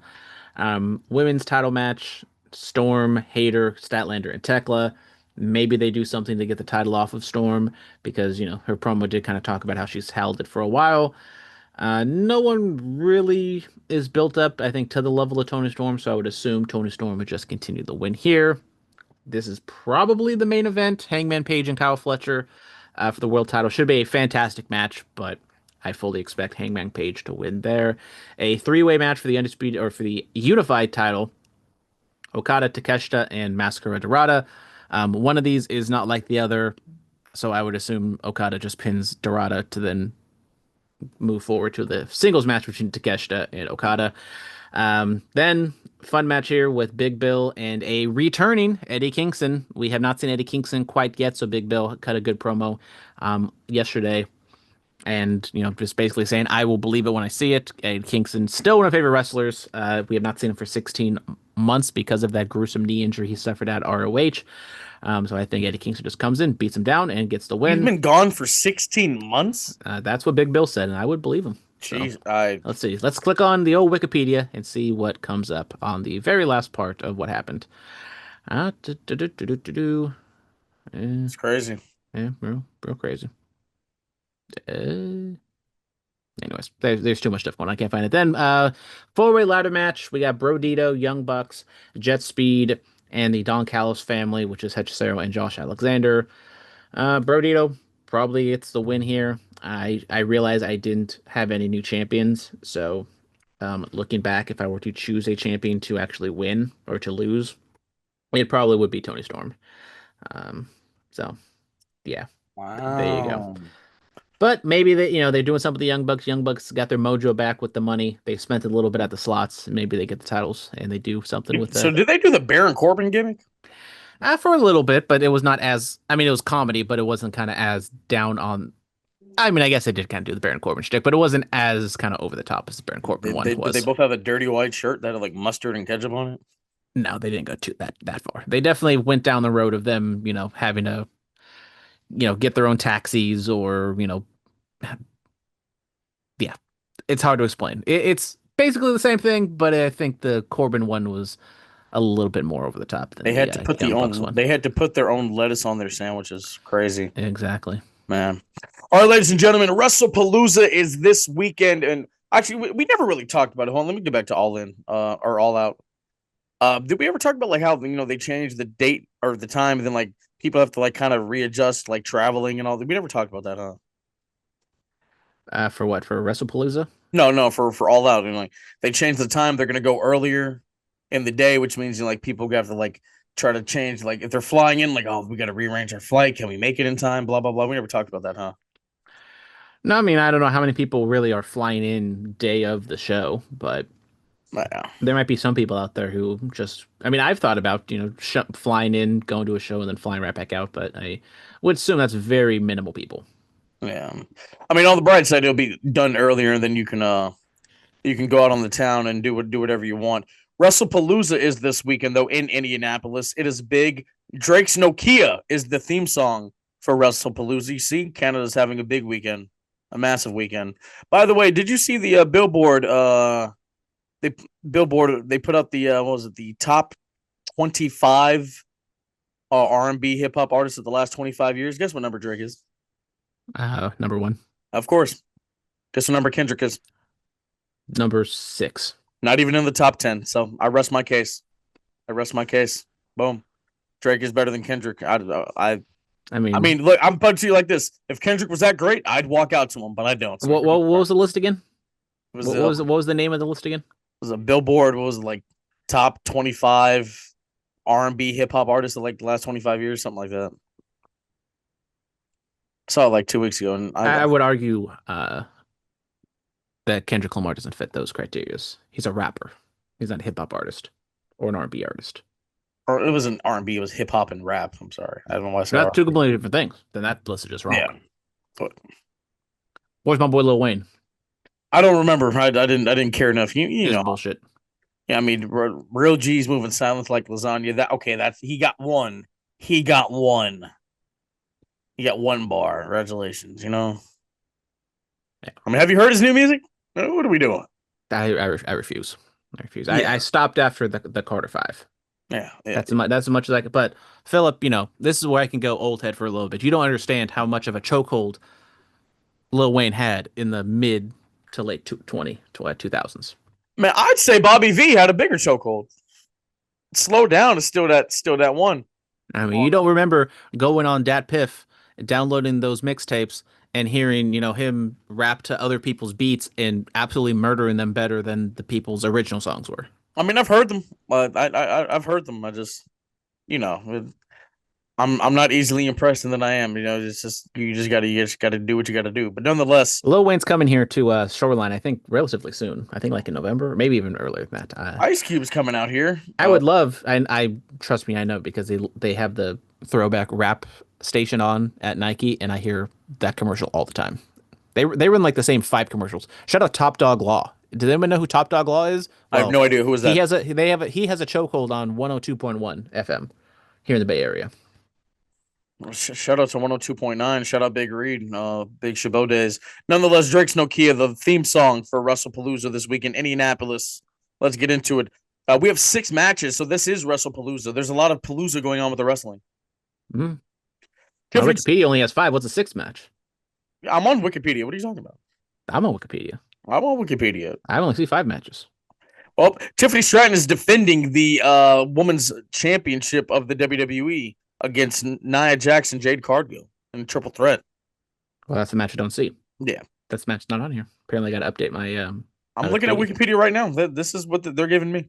Women's title match, Storm, Hayter, Statlander, and Tekla. Maybe they do something to get the title off of Storm because, her promo did kind of talk about how she's held it for a while. No one really is built up, I think, to the level of Toni Storm, so I would assume Toni Storm would just continue the win here. This is probably the main event. Hangman Page and Kyle Fletcher for the world title. Should be a fantastic match, but I fully expect Hangman Page to win there. A 3-way match for the undisputed or for the unified title. Okada, Takeshita, and Maskara Dorada. One of these is not like the other, so I would assume Okada just pins Dorada to then move forward to the singles match between Takeshita and Okada. Then fun match here with Big Bill and a returning Eddie Kingston. We have not seen Eddie Kingston quite yet, so Big Bill cut a good promo yesterday, and just basically saying I will believe it when I see it. Eddie Kingston still one of my favorite wrestlers. We have not seen him for 16 months because of that gruesome knee injury he suffered at ROH. So I think Eddie Kingston just comes in, beats him down, and gets the He's win. been gone for 16 months. That's what Big Bill said, and I would believe him. Jeez, So, let's see. Let's click on the old Wikipedia and see what comes up on the very last part of what happened. It's crazy. Yeah, real crazy. Anyways, there's too much stuff going on. I can't find it. Then, four-way ladder match. We got Brodito, Young Bucks, Jet Speed, and the Don Callis family, which is Hechicero and Josh Alexander. Brodito probably gets the win here. I realize I didn't have any new champions, so looking back, if I were to choose a champion to actually win or to lose, it probably would be Tony Storm. So yeah, there you go. Wow. But maybe they're doing something with the Young Bucks. Young Bucks got their mojo back with the money. They spent a little bit at the slots, and maybe they get the titles and they do something with that. So did they do the Baron Corbin gimmick? For a little bit, but it was not as. I mean, it was comedy, but it wasn't kind of as down on. I mean, I guess they did kind of do the Baron Corbin shtick, but it wasn't as kind of over the top as the Baron Corbin one was. Did they both have a dirty white shirt that had like mustard and ketchup on it? No, they didn't go to that far. They definitely went down the road of them, having to, get their own taxis or, yeah, it's hard to explain. It's basically the same thing, but I think the Corbin one was a little bit more over the top than They had to put one. They had to put their own lettuce on their sandwiches. Crazy. Exactly. Man. All right, ladies and gentlemen, Wrestlepalooza is this weekend, and actually, we never really talked about it. Hold on, let me get back to All In, or All Out. Did we ever talk about like how they changed the date or the time, and then like people have to like kind of readjust like traveling and all that? We never talked about that, huh? For what? For Wrestlepalooza? No, for All Out, and like they changed the time. They're gonna go earlier in the day, which means like people have to like try to change, like if they're flying in, like, oh, we got to rearrange our flight. Can we make it in time? Blah blah blah. We never talked about that, huh? No, I mean I don't know how many people really are flying in day of the show, but Yeah. there might be some people out there who just. I mean, I've thought about flying in, going to a show, and then flying right back out, but I would assume that's very minimal people. Yeah, I mean, on the bright side, it'll be done earlier, and then you can go out on the town and do whatever you want. Wrestlepalooza is this weekend though in Indianapolis. It is big. Drake's Nokia is the theme song for Wrestlepalooza. You see, Canada's having a big weekend, a massive weekend. By the way, did you see the Billboard? They put up the what was it? The top 25 R&B hip hop artists of the last 25 years. Guess what number Drake is? Number 1. Of course. Guess what number Kendrick is? Number 6. Not even in the top 10. So I rest my case. Boom. Drake is better than Kendrick. I mean, look, I'm putting to you like this. If Kendrick was that great, I'd walk out to him, but I don't. So what was the list again? What was the name of the list again? It was a Billboard. What was it, like top 25 R&B hip hop artists of like the last 25 years, something like that. Saw it like 2 weeks ago, and I would argue that Kendrick Lamar doesn't fit those criteria. He's a rapper. He's not a hip hop artist or an R&B artist. Or it wasn't R&B. It was hip hop and rap. I'm sorry, I don't know why I said not two completely different things. Then that list is just wrong. Yeah, but where's my boy Lil Wayne? I don't remember. I didn't care enough. You know, bullshit. Yeah, I mean, real G's moving silence like lasagna. That's he got one. He got one bar. Congratulations. Yeah. I mean, have you heard his new music? What are we doing? I refuse. Yeah. I stopped after the Carter 5. Yeah. That's as much as I could. But Phillip, this is where I can go old head for a little bit. You don't understand how much of a chokehold Lil Wayne had in the mid to late 2000s. Man, I'd say Bobby V had a bigger chokehold. Slow down is still that one. I mean, you don't remember going on Dat Piff, downloading those mixtapes, and hearing him rap to other people's beats and absolutely murdering them better than the people's original songs were. I mean, I've heard them. I've heard them. I just, I'm not easily impressed than I am. It's just you just gotta do what you gotta do. But nonetheless, Lil Wayne's coming here to Shoreline, I think, relatively soon. I think like in November, maybe even earlier than that. Ice Cube's coming out here. I would love, I trust me, I know because they have the throwback rap station on at Nike, and I hear that commercial all the time. They run like the same 5 commercials. Shout out Top Dog Law. Does anyone know who Top Dog Law is? I have Well, no idea who is that. he has a chokehold on 102.1 FM here in the Bay Area. Shout out to 102.9. Shout out Big Reed. Big Chabot days. Nonetheless, Drake's Nokia, the theme song for Wrestlepalooza this week in Indianapolis. Let's get into it. We have 6 matches, so this is Wrestlepalooza. There's a lot of palooza going on with the wrestling. Mm-hmm. Wikipedia only has 5. What's a 6th match? I'm on Wikipedia. What are you talking about? I'm on Wikipedia. I'm on Wikipedia. I only see 5 matches. Well, Tiffany Stratton is defending the women's championship of the WWE against Nia Jackson, Jade Cargill in a triple threat. Well, that's a match I don't see. Yeah. That's match not on here. Apparently, I got to update my. I'm looking at Wikipedia right now. This is what they're giving me.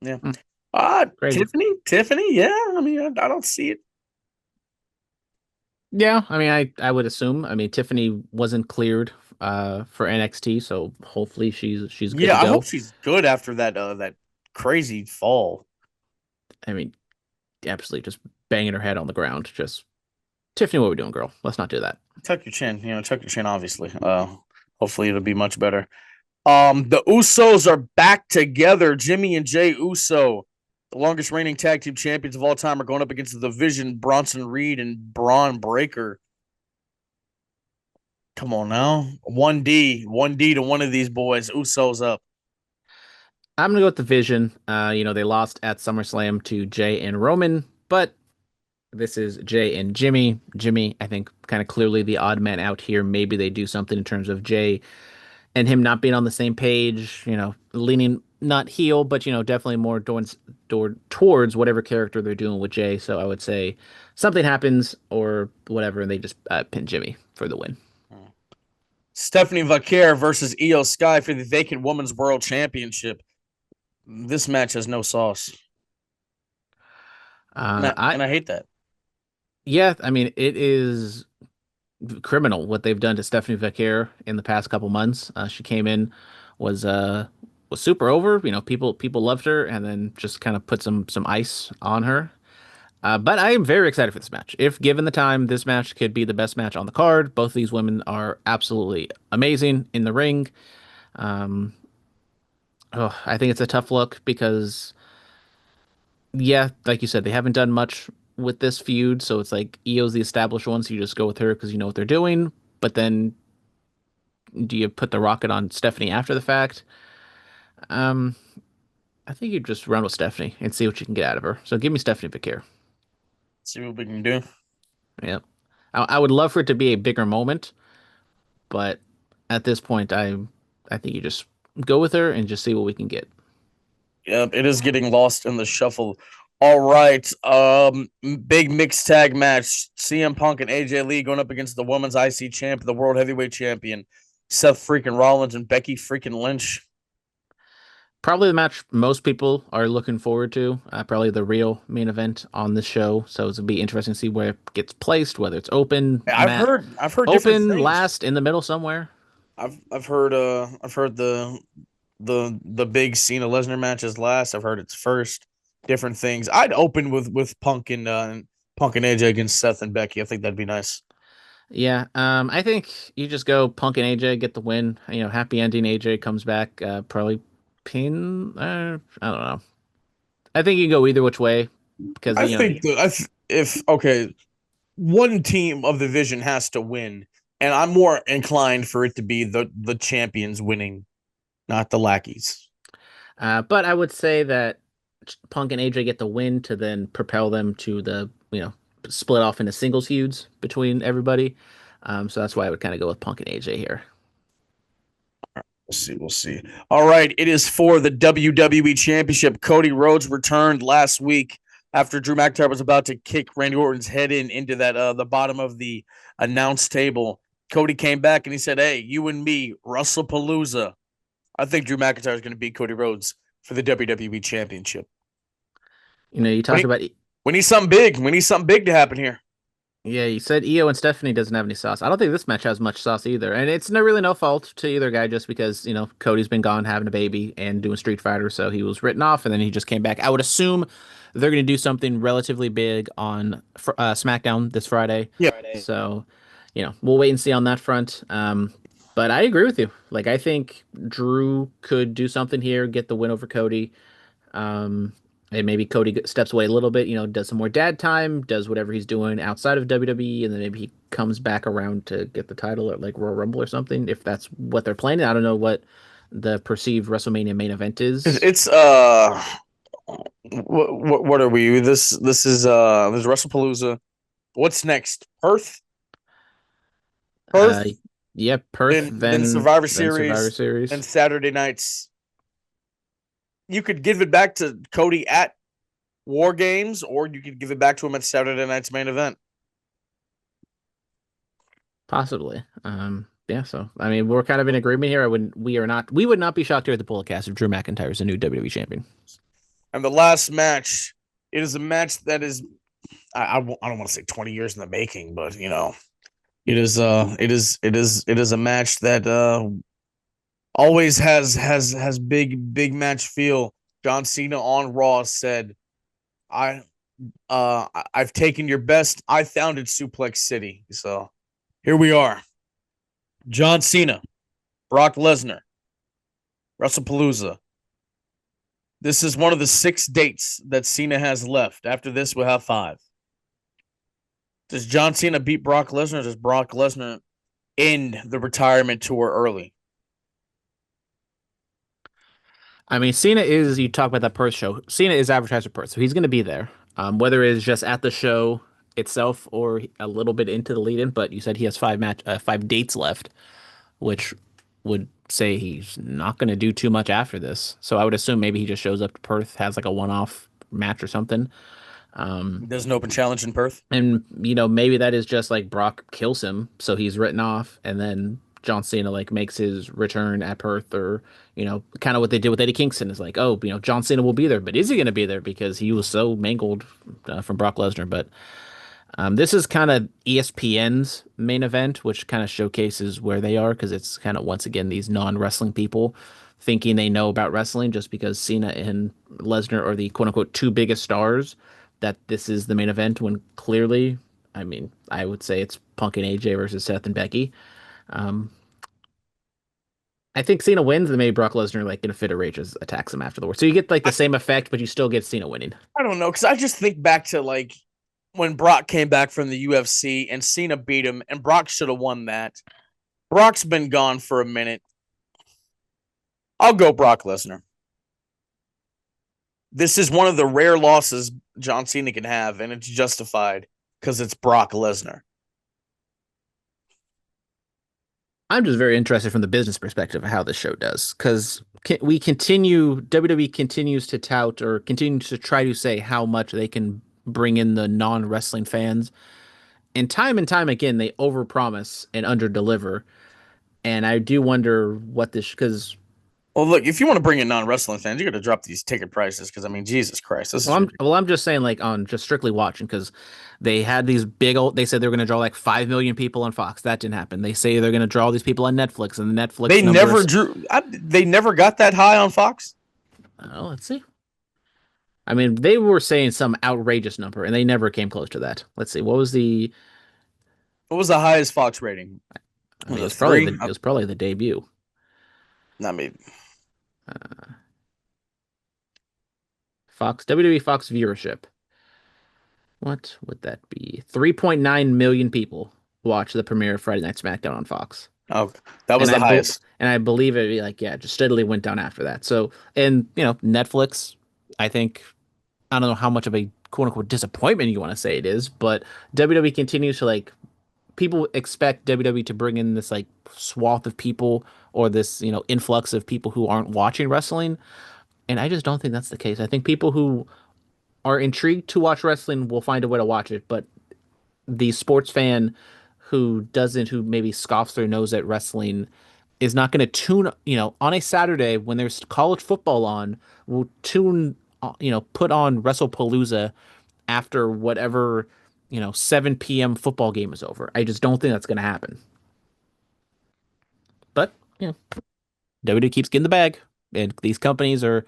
Yeah. Crazy. Tiffany. Yeah. I mean, I don't see it. Yeah, I mean, I would assume. I mean, Tiffany wasn't cleared for NXT, so hopefully she's good to go. I hope she's good after that crazy fall. I mean, absolutely just banging her head on the ground. Just Tiffany, what are we doing, girl? Let's not do that. Tuck your chin. Tuck your chin. Obviously. Hopefully it'll be much better. The Usos are back together. Jimmy and Jay Uso, the longest reigning tag team champions of all time, are going up against the Division, Bronson Reed and Braun Breaker. Come on now. 1D to one of these boys. Usos up. I'm gonna go with the Vision. They lost at SummerSlam to Jay and Roman, but this is Jay and Jimmy. Jimmy, I think, kind of clearly the odd man out here. Maybe they do something in terms of Jay and him not being on the same page, leaning not heel, but definitely more towards whatever character they're doing with Jay. So I would say something happens or whatever, and they just pin Jimmy for the win. Stephanie Vaquer versus Io Sky for the vacant Women's World Championship. This match has no sauce. And I hate that. Yeah, I mean, it is criminal what they've done to Stephanie Vaquer in the past couple months. She came in, was super over. People loved her, and then just kind of put some ice on her. But I am very excited for this match. If given the time, this match could be the best match on the card. Both of these women are absolutely amazing in the ring. I think it's a tough look because, yeah, like you said, they haven't done much with this feud. So it's like Io's the established one, so you just go with her because you know what they're doing. But then do you put the rocket on Stephanie after the fact? I think you just run with Stephanie and see what you can get out of her. So give me Stephanie Vaquer. See what we can do. Yeah. I would love for it to be a bigger moment, but at this point, I think you just go with her and just see what we can get. Yep, it is getting lost in the shuffle. All right. Big mixed tag match. CM Punk and AJ Lee going up against the women's IC champ, the world heavyweight champion, Seth freaking Rollins and Becky freaking Lynch. Probably the match most people are looking forward to. Probably the real main event on the show. So it'll be interesting to see where it gets placed, whether it's open. I've heard open, last, in the middle somewhere. I've heard the big Cena Lesnar match is last. I've heard it's first. Different things. I'd open with Punk and AJ against Seth and Becky. I think that'd be nice. Yeah, I think you just go Punk and AJ, get the win. Happy ending. AJ comes back, probably pin. I don't know. I think you can go either which way because I think if one team of the division has to win, and I'm more inclined for it to be the champions winning, not the lackeys. But I would say that Punk and AJ get the win to then propel them to the split off into singles feuds between everybody. So that's why I would kind of go with Punk and AJ here. We'll see. All right, it is for the WWE Championship. Cody Rhodes returned last week after Drew McIntyre was about to kick Randy Orton's head into that the bottom of the announce table. Cody came back and he said, "Hey, you and me, Wrestlepalooza." I think Drew McIntyre is going to beat Cody Rhodes for the WWE Championship. You talk about when We need something big. We need something big to happen here. Yeah, you said Io and Stephanie doesn't have any sauce. I don't think this match has much sauce either. And it's no really no fault to either guy just because, Cody's been gone having a baby and doing Street Fighter, so he was written off and then he just came back. I would assume they're going to do something relatively big on SmackDown this Friday. Yeah. So, we'll wait and see on that front. But I agree with you. Like, I think Drew could do something here, get the win over Cody. Um, and maybe Cody steps away a little bit, does some more dad time, does whatever he's doing outside of WWE, and then maybe he comes back around to get the title at like Royal Rumble or something, if that's what they're planning. I don't know what the perceived WrestleMania main event is. It's what are we? This is Wrestlepalooza. What's next? Perth? Uh, Perth? yeah, Perth, Then Survivor then Survivor Series, Series. and Saturday nights. You could give it back to Cody at War Games, or you could give it back to him at Saturday night's main event. Possibly. Yeah, so I mean we're kind of in agreement here. We would not be shocked here at the Pullicast if Drew McIntyre is the new WWE champion. And the last match, it is a match that is, I don't want to say 20 years in the making, but it is a match that always has big match feel. John Cena on Raw said, I've taken your best. I founded Suplex City. So here we are. John Cena, Brock Lesnar, Wrestlepalooza. This is one of the 6 dates that Cena has left. After this, we'll have 5. Does John Cena beat Brock Lesnar, or does Brock Lesnar end the retirement tour early? I mean, you talk about that Perth show. Cena is advertised for Perth, so he's going to be there. Whether it's just at the show itself or a little bit into the lead-in, but you said he has 5 dates left, which would say he's not going to do too much after this. So I would assume maybe he just shows up to Perth, has like a one-off match or something. There's an open challenge in Perth. And maybe that is just like Brock kills him, so he's written off, and then John Cena like makes his return at Perth, or kind of what they did with Eddie Kingston is like, oh, John Cena will be there, but is he going to be there because he was so mangled from Brock Lesnar? But this is kind of ESPN's main event, which kind of showcases where they are because it's kind of once again these non-wrestling people thinking they know about wrestling just because Cena and Lesnar are the quote unquote 2 biggest stars. That this is the main event when clearly, I mean, I would say it's Punk and AJ versus Seth and Becky. Um, I think Cena wins, and maybe Brock Lesnar, like in a fit of rage, attacks him afterwards. So you get like the same effect, but you still get Cena winning. I don't know, because I just think back to like when Brock came back from the UFC and Cena beat him, and Brock should have won that. Brock's been gone for a minute. I'll go Brock Lesnar. This is one of the rare losses John Cena can have, and it's justified because it's Brock Lesnar. I'm just very interested from the business perspective of how this show does, because WWE continues to tout or continues to try to say how much they can bring in the non-wrestling fans, and time again they overpromise and underdeliver. And I do wonder what this, because Well, look, if you want to bring in non-wrestling fans, you got to drop these ticket prices because I mean, Jesus Christ, this is I'm just saying, like, on just strictly watching, because they had these they said they were going to draw like 5 million people on Fox. That didn't happen. They say they're going to draw these people on Netflix, and the Netflix they numbers, never drew. They never got that high on Fox. Oh, let's see. I mean, they were saying some outrageous number, and they never came close to that. Let's see. What was the? What was the highest Fox rating? I mean, Was it it was probably the debut. I mean, Fox WWE Fox viewership. What would that be? 3.9 million people watched the premiere of Friday Night SmackDown on Fox. oh, that was And the highest. And I believe it, like, yeah, just steadily went down after that. So, and Netflix, I think, I don't know how much of a quote unquote disappointment you want to say it is, but WWE continues to, like, people expect WWE to bring in this like swath of people, or this influx of people who aren't watching wrestling, and I just don't think that's the case. I think people who are intrigued to watch wrestling will find a way to watch it, but the sports fan who maybe scoffs their nose at wrestling is not going to tune, on a Saturday when there's college football on, will tune, put on Wrestlepalooza after whatever, 7 p.m. football game is over. I just don't think that's going to happen. But, WWE keeps getting the bag. And these companies are,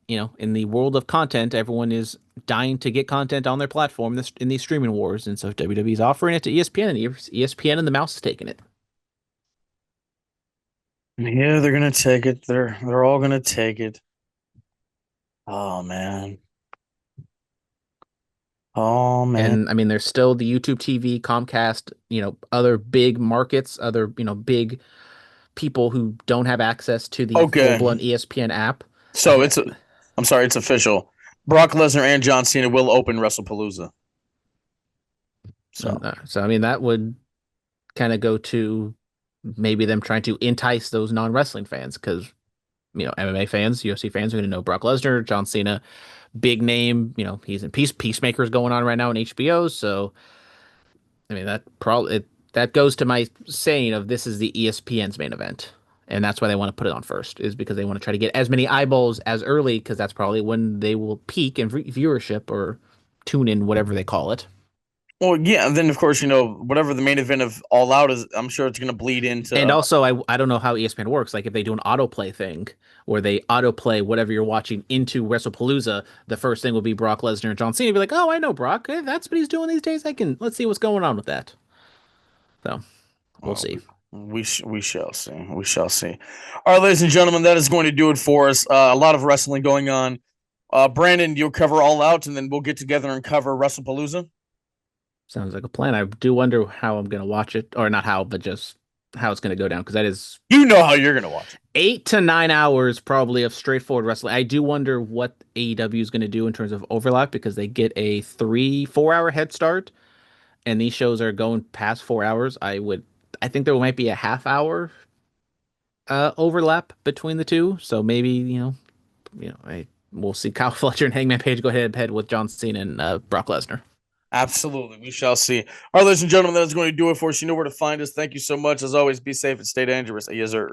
in the world of content, everyone is dying to get content on their platform in these streaming wars. And so WWE's offering it to ESPN, and ESPN and the mouse is taking it. Yeah, they're gonna take it. They're all gonna take it. Oh man. Oh man. And I mean, there's still the YouTube TV, Comcast, other big markets, other, big people who don't have access to the Okay. full-blown ESPN app. So I'm sorry, it's official. Brock Lesnar and John Cena will open Wrestlepalooza. So I mean, that would kind of go to maybe them trying to entice those non-wrestling fans because, MMA fans, UFC fans are going to know Brock Lesnar, John Cena, big name. He's in Peacemaker's going on right now on HBO. So, I mean, that goes to my saying of this is the ESPN's main event. And that's why they want to put it on first, is because they want to try to get as many eyeballs as early, because that's probably when they will peak in viewership or tune in, whatever they call it. Well, yeah, and then of course, whatever the main event of All Out is, I'm sure it's gonna bleed into And also, I don't know how ESPN works. Like if they do an autoplay thing where they autoplay whatever you're watching into Wrestlepalooza, the first thing will be Brock Lesnar and John Cena. Be like, oh, I know Brock. Hey, that's what he's doing these days. Let's see what's going on with that. So we'll see. We shall see. We shall see. All right, ladies and gentlemen, that is going to do it for us. A lot of wrestling going on. Brandon, you'll cover All Out, and then we'll get together and cover Wrestlepalooza. Sounds like a plan. I do wonder how I'm going to watch it, or not how, but just how it's going to go down, because that is how you're going to watch it. 8 to 9 hours probably of straightforward wrestling. I do wonder what AEW is going to do in terms of overlap, because they get a 3-4 hour head start, and these shows are going past 4 hours. I think there might be a half hour overlap between the two. So maybe, we'll see Kyle Fletcher and Hangman Page go head to head with John Cena and Brock Lesnar. Absolutely. We shall see. All right, ladies and gentlemen, that is going to do it for us. You know where to find us. Thank you so much. As always, be safe and stay dangerous. Yes, sir.